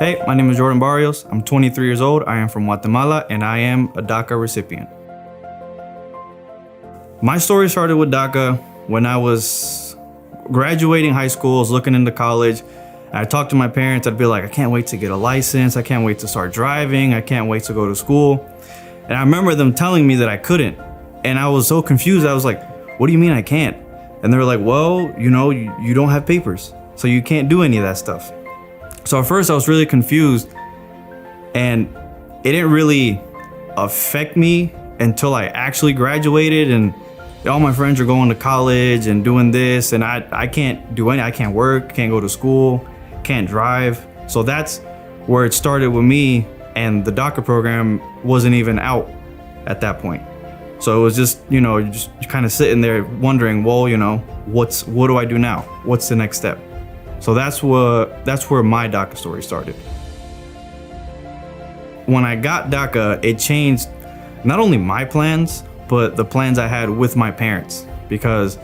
Hey, my name is Jordan Barrios. I'm 23 years old. I am from Guatemala and I am a DACA recipient. My story started with DACA when I was graduating high school, I was looking into college. I talked to my parents. I'd be like, I can't wait to get a license. I can't wait to start driving. I can't wait to go to school. And I remember them telling me that I couldn't. And I was so confused. I was like, what do you mean I can't? And they were like, well, you don't have papers, so you can't do any of that stuff. So at first I was really confused, and it didn't really affect me until I actually graduated and all my friends are going to college and doing this, and I can't do I can't work, can't go to school, can't drive. So that's where it started with me, and the DACA program wasn't even out at that point. So it was just, just kind of sitting there wondering, well, what do I do now? What's the next step? So that's where my DACA story started. When I got DACA, it changed not only my plans, but the plans I had with my parents, because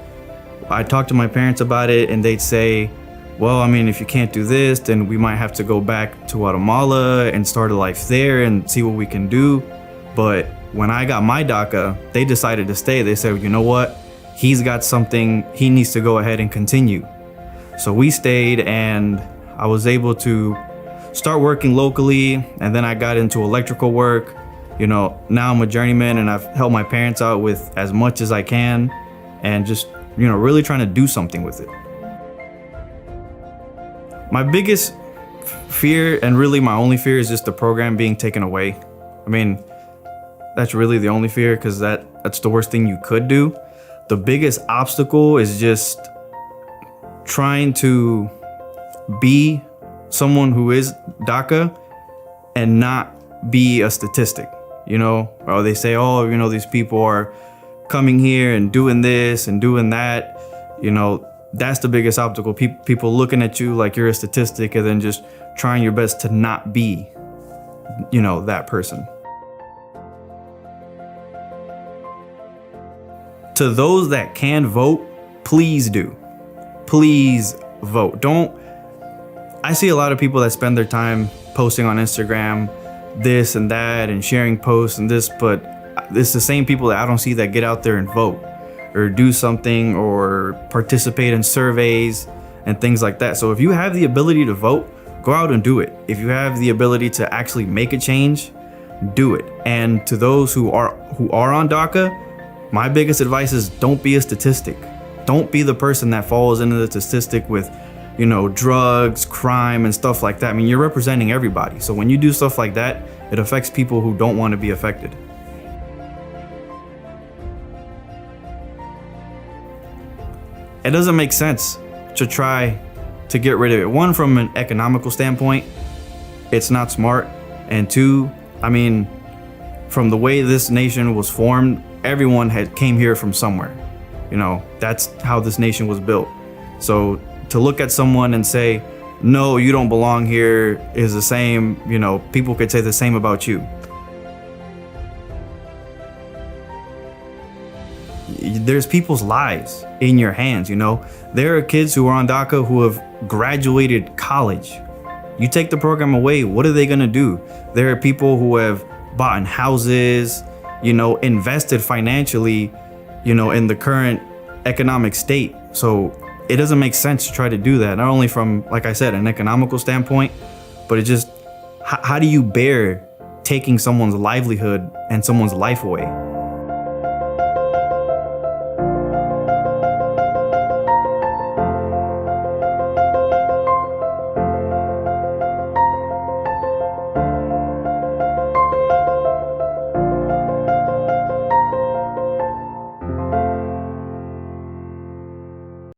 I talked to my parents about it and they'd say, well, if you can't do this, then we might have to go back to Guatemala and start a life there and see what we can do. But when I got my DACA, they decided to stay. They said, you know what? He's got something, he needs to go ahead and continue. So we stayed, and I was able to start working locally, and then I got into electrical work. Now I'm a journeyman, and I've helped my parents out with as much as I can, and just, really trying to do something with it. My biggest fear, and really my only fear, is just the program being taken away. That's really the only fear, because that's the worst thing you could do. The biggest obstacle is just trying to be someone who is DACA and not be a statistic, or they say, these people are coming here and doing this and doing that. That's the biggest obstacle. People looking at you like you're a statistic, and then just trying your best to not be, that person. To those that can vote, please do. Please vote. I see a lot of people that spend their time posting on Instagram this and that and sharing posts and this, but it's the same people that I don't see that get out there and vote or do something or participate in surveys and things like that. So if you have the ability to vote, go out and do it. If you have the ability to actually make a change, do it. And to those who are on DACA, my biggest advice is don't be a statistic. Don't be the person that falls into the statistic with, drugs, crime, and stuff like that. You're representing everybody. So when you do stuff like that, it affects people who don't want to be affected. It doesn't make sense to try to get rid of it. One, from an economical standpoint, it's not smart. And two, from the way this nation was formed, everyone came here from somewhere. That's how this nation was built. So to look at someone and say, no, you don't belong here, is the same, people could say the same about you. There's people's lives in your hands, There are kids who are on DACA who have graduated college. You take the program away, what are they gonna do? There are people who have bought houses, invested financially, in the current economic state. So it doesn't make sense to try to do that, not only from, like I said, an economical standpoint, but it just, how do you bear taking someone's livelihood and someone's life away?